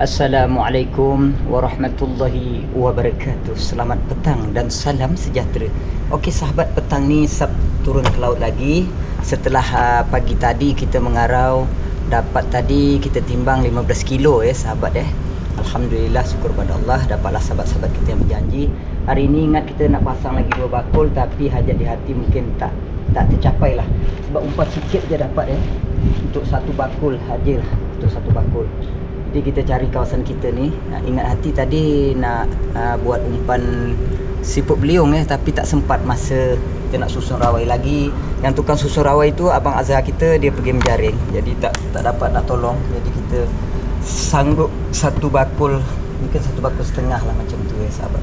Assalamualaikum warahmatullahi wabarakatuh. Selamat petang dan salam sejahtera. Okey sahabat, petang ni Sab turun ke laut lagi. Setelah pagi tadi kita mengarau, dapat tadi kita timbang 15 kilo sahabat Alhamdulillah, syukur pada Allah, dapatlah sahabat-sahabat kita yang berjanji. Hari ni ingat kita nak pasang lagi 2 bakul, tapi hajat di hati mungkin tak tercapai lah. Sebab umpan sikit je dapat untuk 1 bakul hajalah, untuk 1 bakul. Jadi kita cari kawasan kita ni. Ingat hati tadi nak buat umpan siput beliung tapi tak sempat masa kita nak susun rawai lagi. Yang tukang susun rawai tu Abang Azhar kita, dia pergi menjaring. Jadi tak dapat nak tolong. Jadi kita sanggup 1 bakul, mungkin 1 bakul setengah lah macam tu sahabat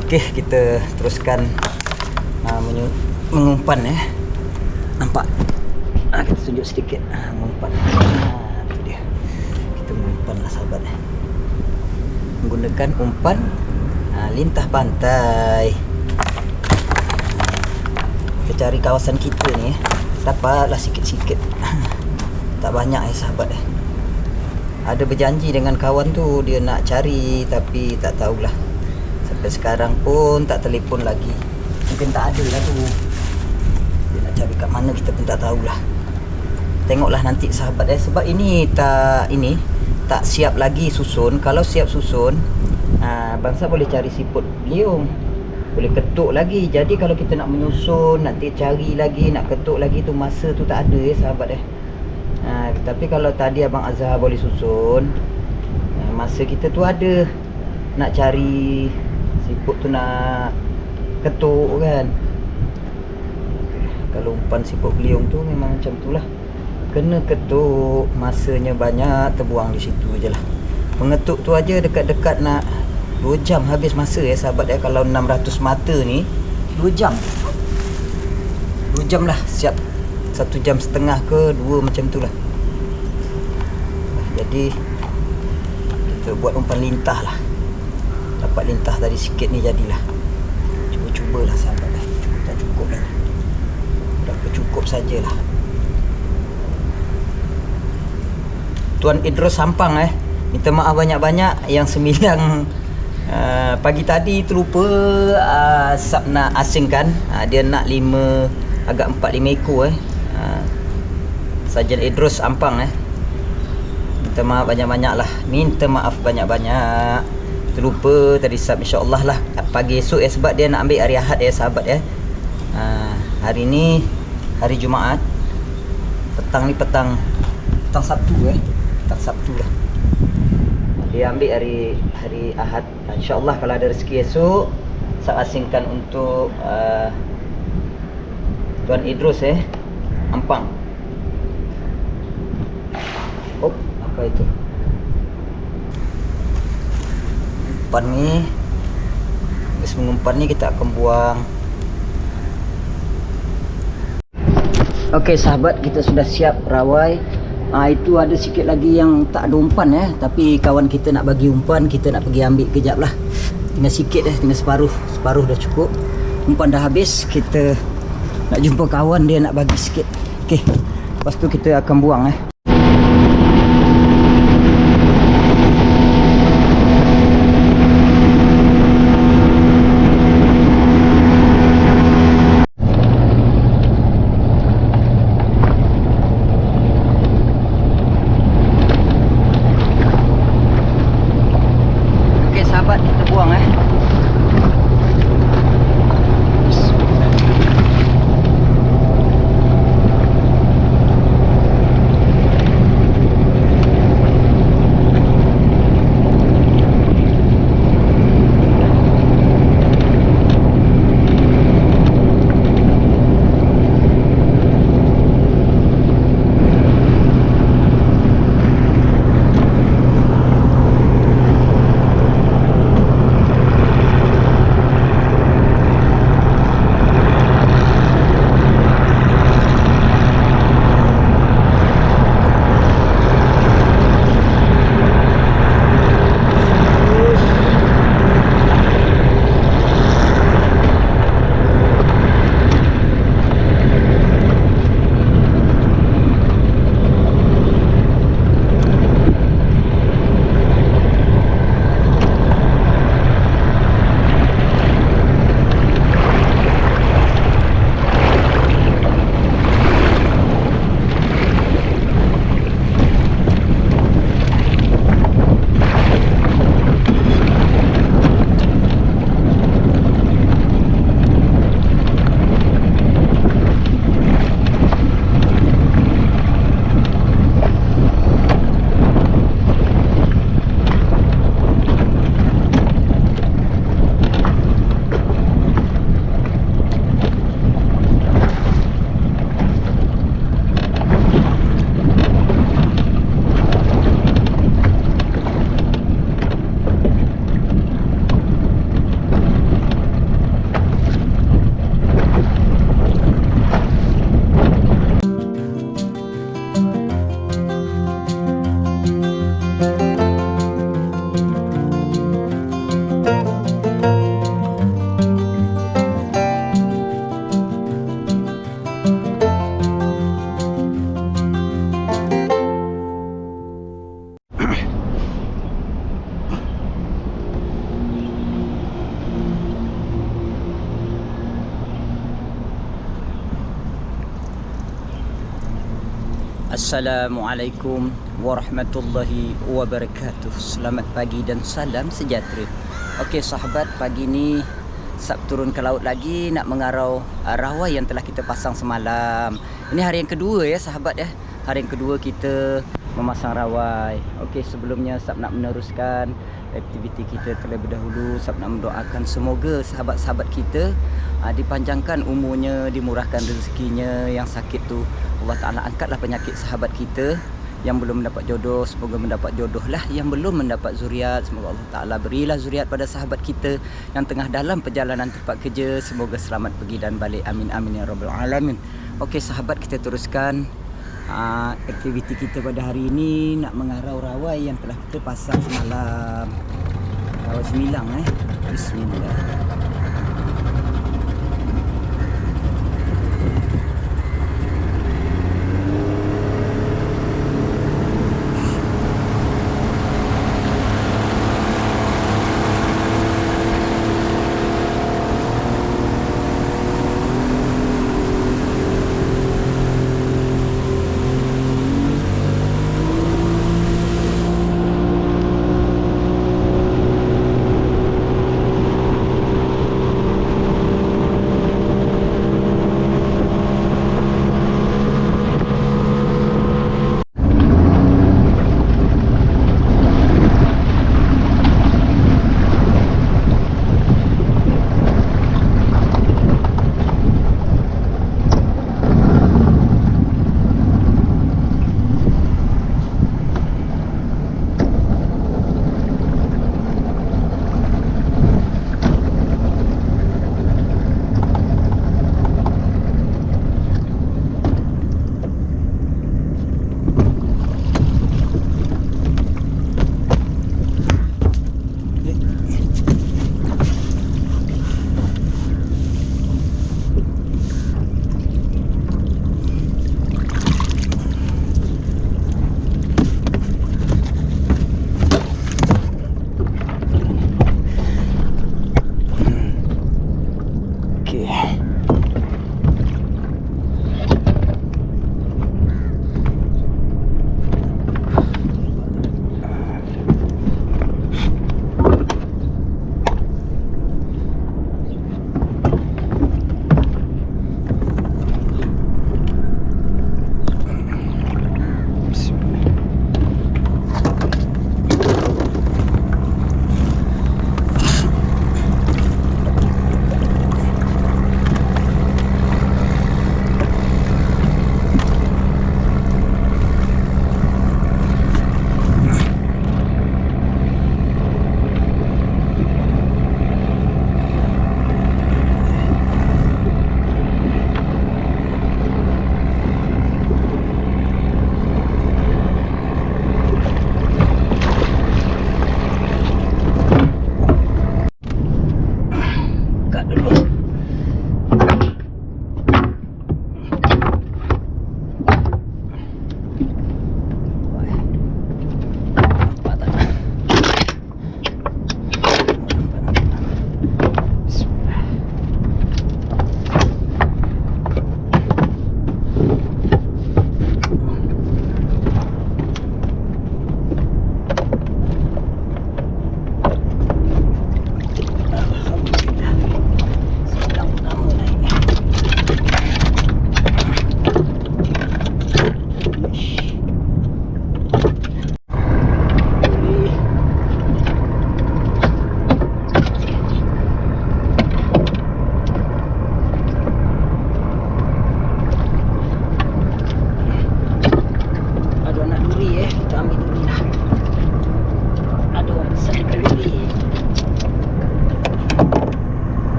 Okey, kita teruskan mengumpan Nampak? Kita tunjuk sedikit mengumpan. Tu dia. Umpan lah sahabat menggunakan umpan lintah pantai. Kita cari kawasan kita ni dapatlah sikit-sikit. Tak banyak sahabat Ada berjanji dengan kawan tu dia nak cari, tapi tak tahulah. Sampai sekarang pun tak telefon lagi. Mungkin tak ada lah tu. Dia nak cari kat mana kita pun tak tahulah. Tengoklah nanti sahabat sebab ini tak siap lagi susun. Kalau siap susun, bangsa boleh cari siput beliung, boleh ketuk lagi. Jadi kalau kita nak menyusun, nanti cari lagi, nak ketuk lagi tu, masa tu tak ada sahabat Tapi kalau tadi Abang Azhar boleh susun, masa kita tu ada. Nak cari siput tu, nak ketuk kan. Kalau umpan siput beliung tu memang macam tu lah, kena ketuk, masanya banyak, terbuang di situ je lah. Mengetuk tu aja dekat-dekat nak 2 jam habis masa sahabat Kalau 600 mata ni 2 jam 2 jam lah siap. 1 jam setengah ke 2 macam tu lah. Jadi kita buat umpan lintah lah. Dapat lintah tadi sikit ni jadilah. Cuba-cubalah sahabat tak cukup lah. Berapa cukup sajalah. Tuan Idros Sampang minta maaf banyak-banyak. Yang 9 pagi tadi terlupa Sab nak asingkan. Dia nak 5, agak 4-5 ekor Sajan Idros Sampang minta maaf banyak-banyak lah. Minta maaf banyak-banyak, terlupa tadi Sab. InsyaAllah lah pagi esok sebab dia nak ambil hari Ahad sahabat Hari ni hari Jumaat, petang ni petang Sabtu petang Sabtu lah. Dia ambil hari Ahad. InsyaAllah kalau ada rezeki esok, saya asingkan untuk Tuan Idros Ampang. Oh, apa itu? Umpan ni, habis mengumpan ni kita akan buang. Okey sahabat, kita sudah siap rawai. Itu ada sikit lagi yang tak ada umpan tapi kawan kita nak bagi umpan, kita nak pergi ambil kejap lah. Tinggal sikit tinggal separuh dah cukup. Umpan dah habis, kita nak jumpa kawan, dia nak bagi sikit. Okey, lepas tu kita akan buang kita buang Assalamualaikum warahmatullahi wabarakatuh. Selamat pagi dan salam sejahtera. Okey sahabat, pagi ni Sab turun ke laut lagi nak mengarau rawai yang telah kita pasang semalam. Ini hari yang kedua ya sahabat ya. Hari yang kedua kita memasang rawai. Okey, sebelumnya Sab nak meneruskan aktiviti kita terlebih dahulu. Sab nak mendoakan semoga sahabat-sahabat kita dipanjangkan umurnya, dimurahkan rezekinya. Yang sakit tu Allah Ta'ala angkatlah penyakit sahabat kita. Yang belum mendapat jodoh, semoga mendapat jodoh lah. Yang belum mendapat zuriat, semoga Allah Ta'ala berilah zuriat pada sahabat kita. Yang tengah dalam perjalanan tempat kerja, semoga selamat pergi dan balik. Amin amin ya rabbal alamin. Okey sahabat, kita teruskan aktiviti kita pada hari ini. Nak mengarau rawai yang telah kita pasang semalam. Rawai semilang Bismillah.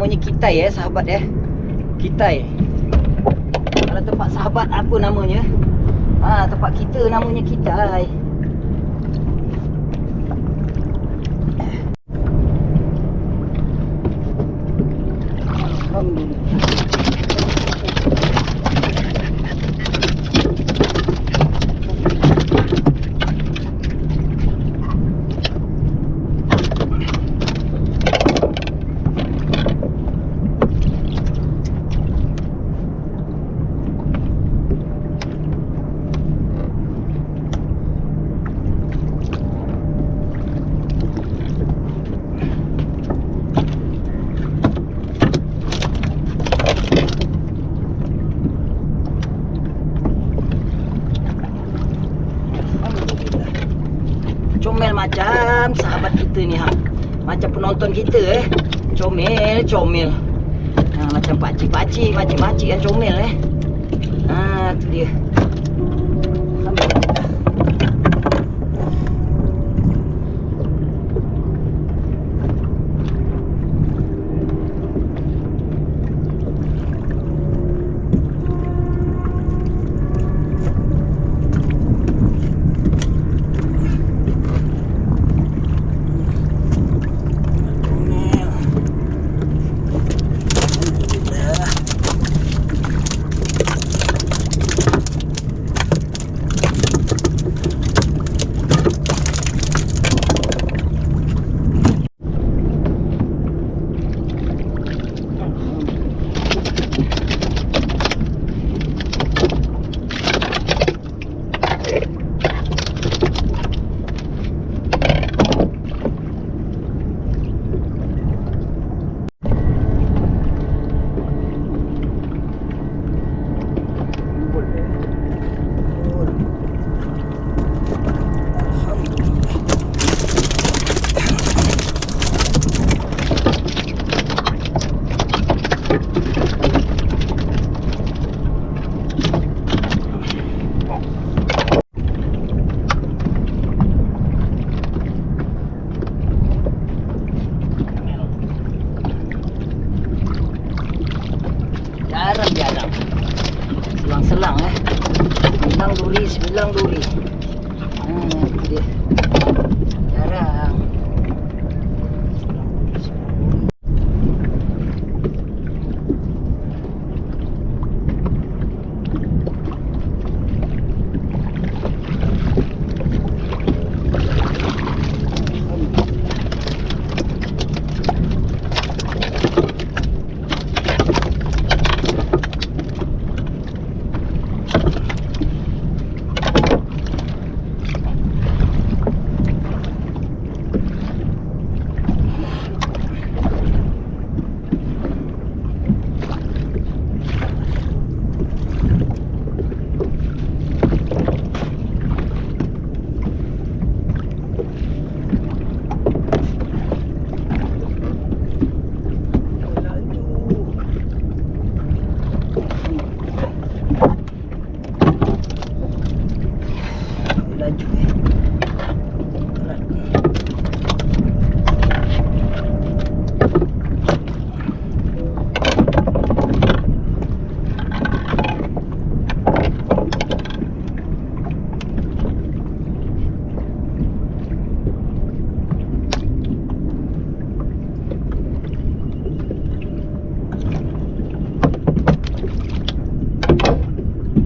namanya Kitai sahabat Kitai. Kalau tempat sahabat apa namanya? Tempat kita namanya Kitai. Comel macam sahabat kita ni macam penonton kita comel macam pakcik-pakcik, makcik-makcik yang comel tu dia. Alhamdulillah. Jarang-jarang selang-selang Sebilang duri itu dia. Jarang.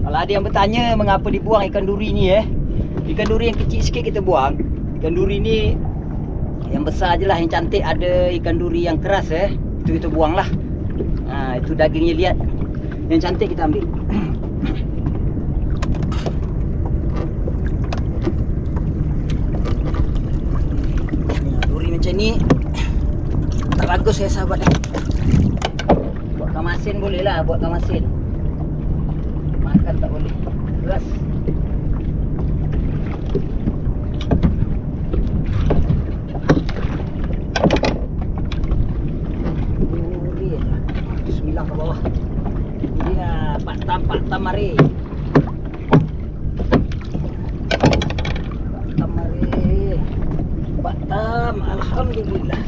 Kalau ada yang bertanya mengapa dibuang ikan duri ni ikan duri yang kecil sikit kita buang. Ikan duri ni yang besar je lah, yang cantik ada ikan duri yang keras itu kita buang lah. Itu dagingnya lihat. Yang cantik kita ambil. Duri macam ni tak bagus sahabat. Buat kamasin boleh lah, buat kamasin. Makan tak boleh. Keras. Bismillah ke bawah. Ini Pak Tam mari. Pak Tam, alhamdulillah.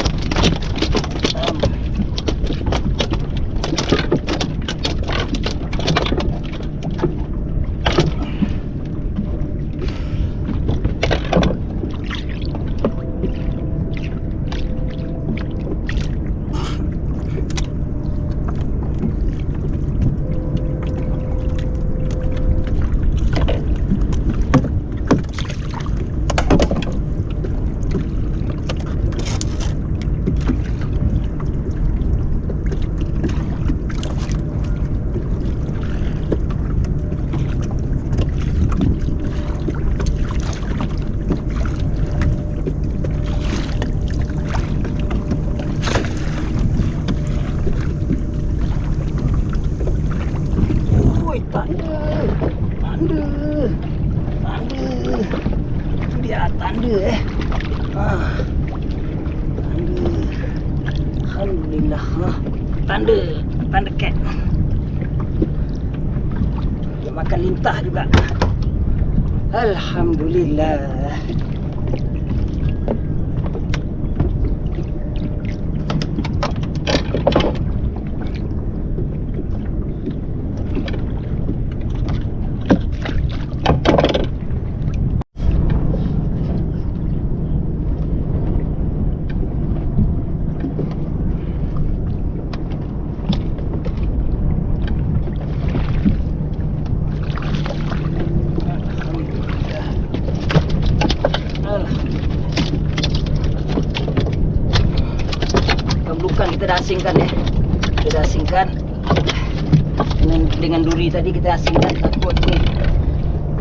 Ui, tanda. Tanda. Tanda. Itu dia tanda Ah. Tanda. Alhamdulillah. Tanda. Tanda cat. Dia makan lintah juga. Alhamdulillah. Kita dah asingkan kita dah asingkan dengan duri tadi. Kita asingkan,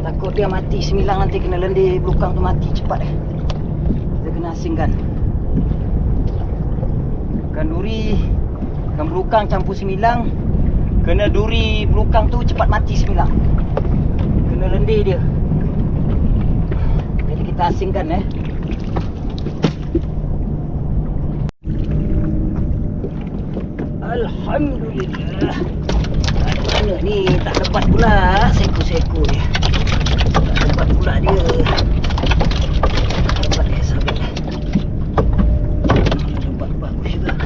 takut dia mati semilang, nanti kena lendir belukang tu mati cepat kita kena asingkan. Kan duri, kan belukang campur semilang, kena duri belukang tu cepat mati semilang, kena lendir dia. Jadi kita asingkan Alhamdulillah. Mana ni tak dapat pula seko-seko dia. Tak dapat pula dia. Tak dapat dia sabit. Dapat bagus juga.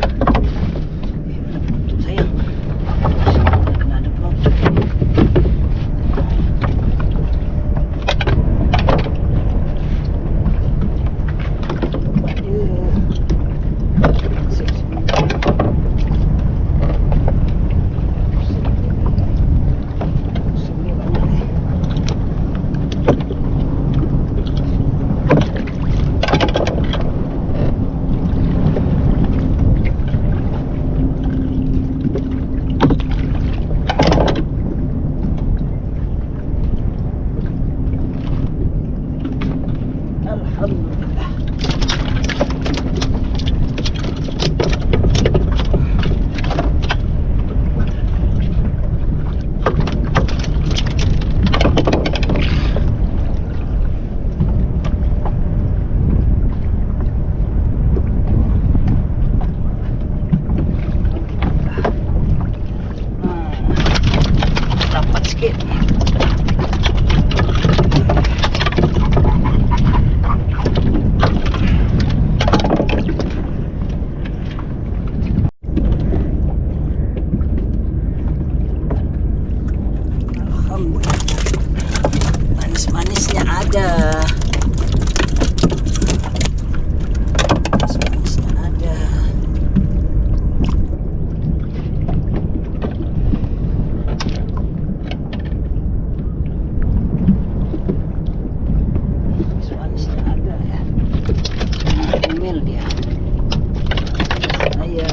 Mana putuk sayang. Kena ada penutup. Dapat dia. Alhamdulillah. Dapat sikit. Manis-manisnya ada. Manis-manisnya ada. Manis-manisnya ada ya. Email dia. Saya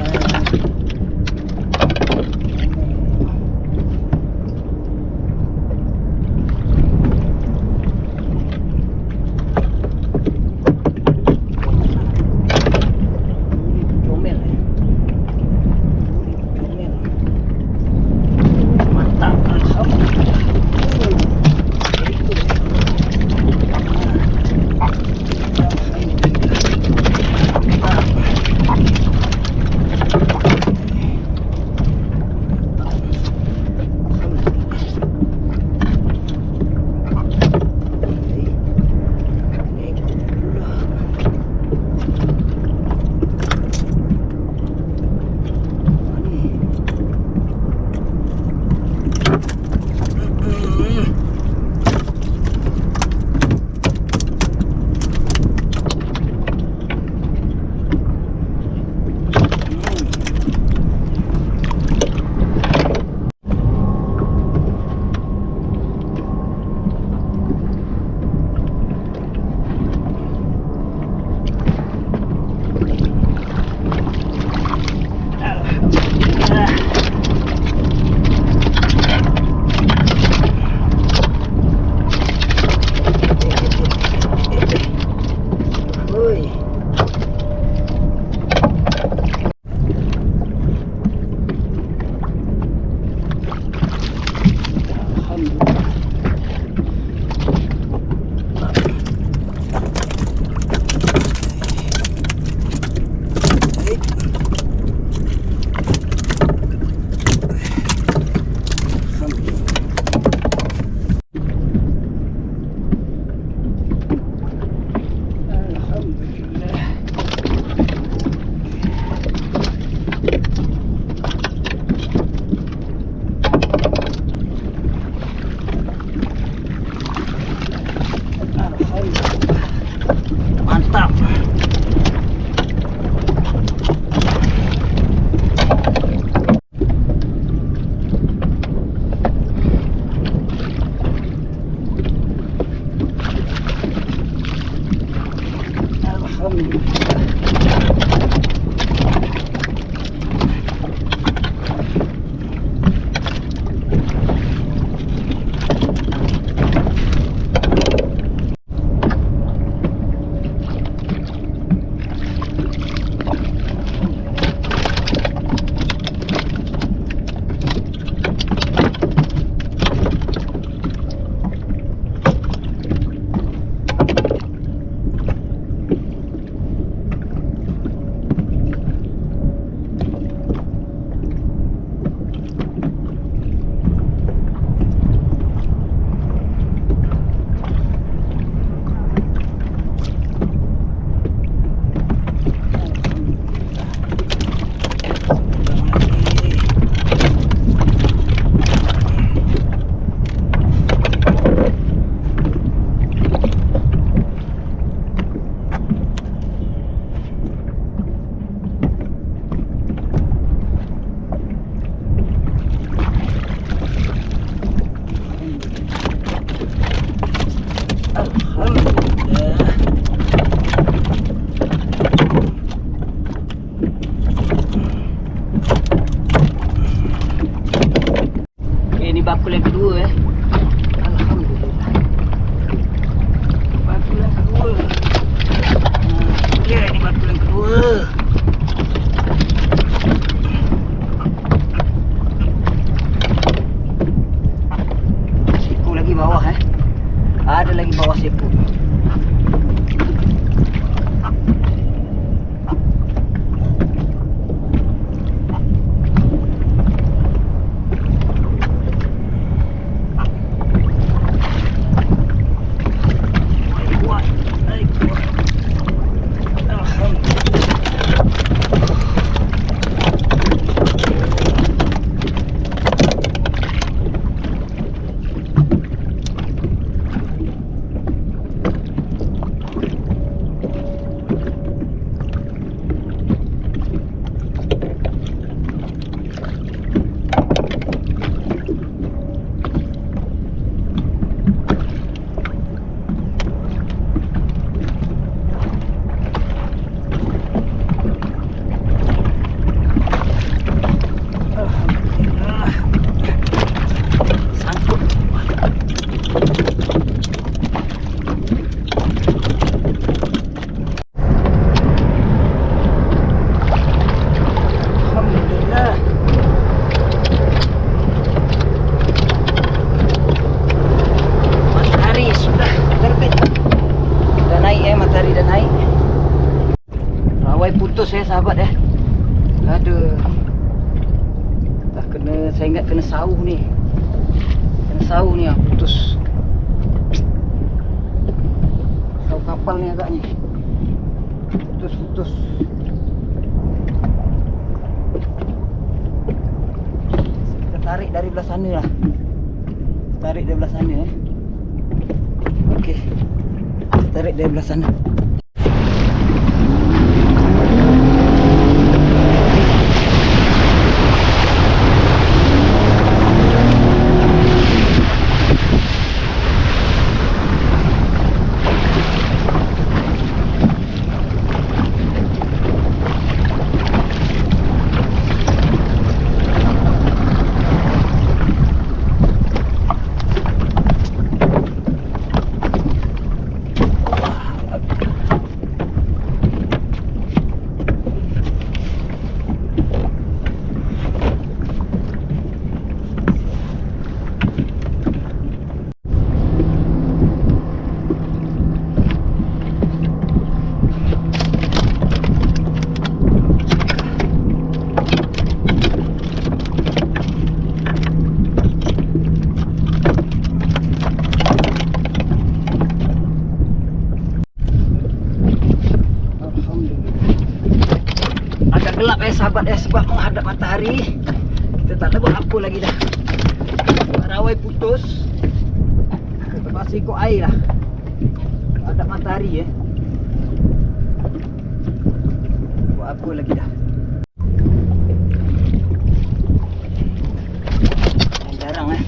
Ini bakul yang kedua Alhamdulillah. Bakul yang kedua. Ya, ini bakul yang kedua. Siku lagi bawah Ada lagi bawah siku. Putus sahabat Aduh. Dah kena, saya ingat kena sauh ni. Kena sauh ni putus. Sauh kapal ni agaknya. Putus. Kita tarik dari belah sana lah. Tarik dari belah sana Okey. Tarik dari belah sana. Gelap sahabat sebab menghadap matahari. Kita tak tahu apa lagi dah. Rawai putus. Terpaksa ikut air lah. Menghadap matahari buat apa lagi dah. Jarang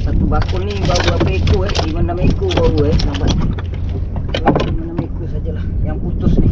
satu bakul ni baru berapa ekor 5-6 ekor baru sahabat. 5-6 ekor sajalah yang putus ni.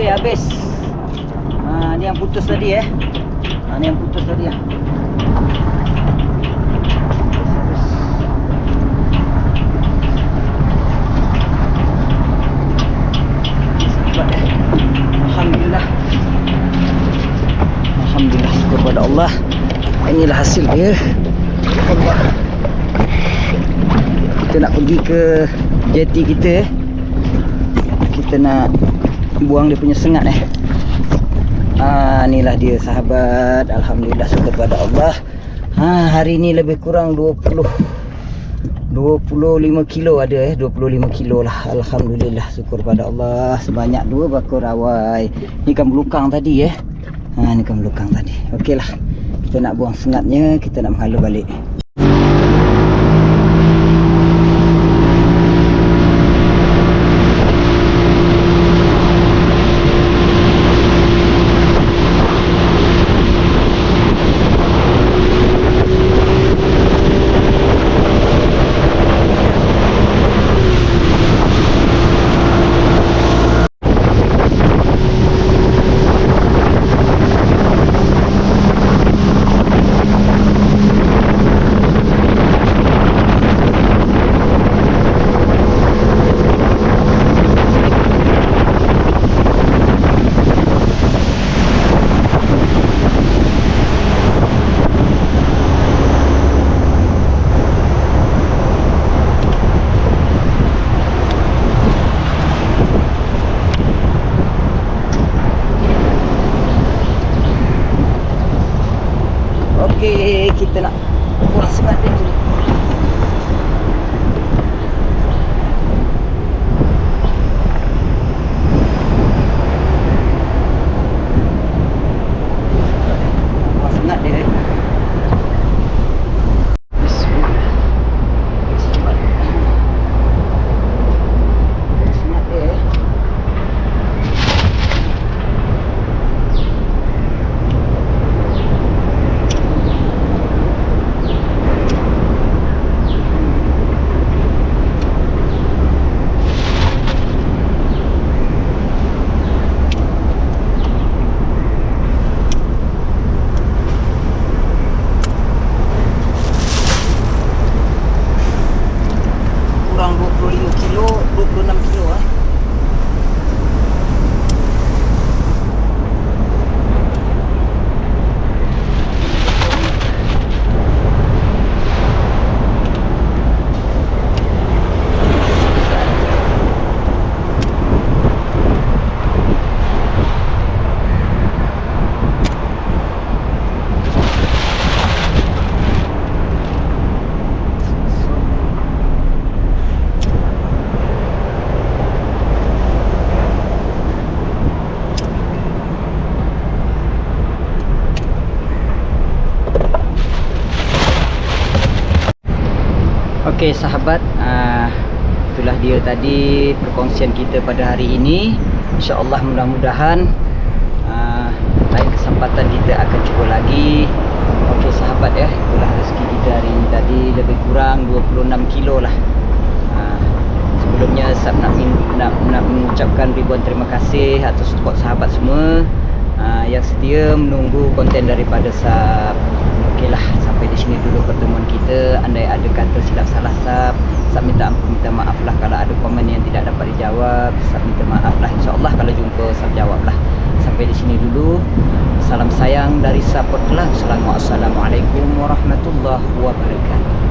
Okey, habis. Ni yang putus tadi ni yang putus tadi ya. Alhamdulillah. Alhamdulillah, syukur pada Allah. Inilah hasil dia. Kita nak pergi ke jeti kita. Kita nak buang dia punya sengat inilah dia sahabat. Alhamdulillah, syukur pada Allah. Hari ni lebih kurang 25 kilo ada 25 kilo lah. Alhamdulillah, syukur pada Allah. Sebanyak 2 bakul rawai. Ni kan belukang tadi ni kan belukang tadi. Okeylah, kita nak buang sengatnya, kita nak menghala balik. Okey, kita nak buang sebat dia dulu. Buang sengat dia. Bismillah. Sebat. Sengat dia. Kurang 25 kilo, 26 kilo Okey sahabat, itulah dia tadi perkongsian kita pada hari ini. InsyaAllah mudah-mudahan lain kesempatan kita akan cuba lagi. Okey sahabat itulah rezeki kita hari ini tadi, lebih kurang 26 kilo lah. Sebelumnya Sab nak mengucapkan ribuan terima kasih atas support sahabat semua yang setia menunggu konten daripada Sab. Okeylah, sampai di sini dulu pertemuan kita. Andai ada kata silap salah Sab minta ampun, minta maaf lah. Kalau ada komen yang tidak dapat dijawab, Sab minta maaf lah. InsyaAllah kalau jumpa Sab jawab lah. Sampai di sini dulu. Salam sayang dari Sab Podcast. Assalamualaikum warahmatullahi wabarakatuh.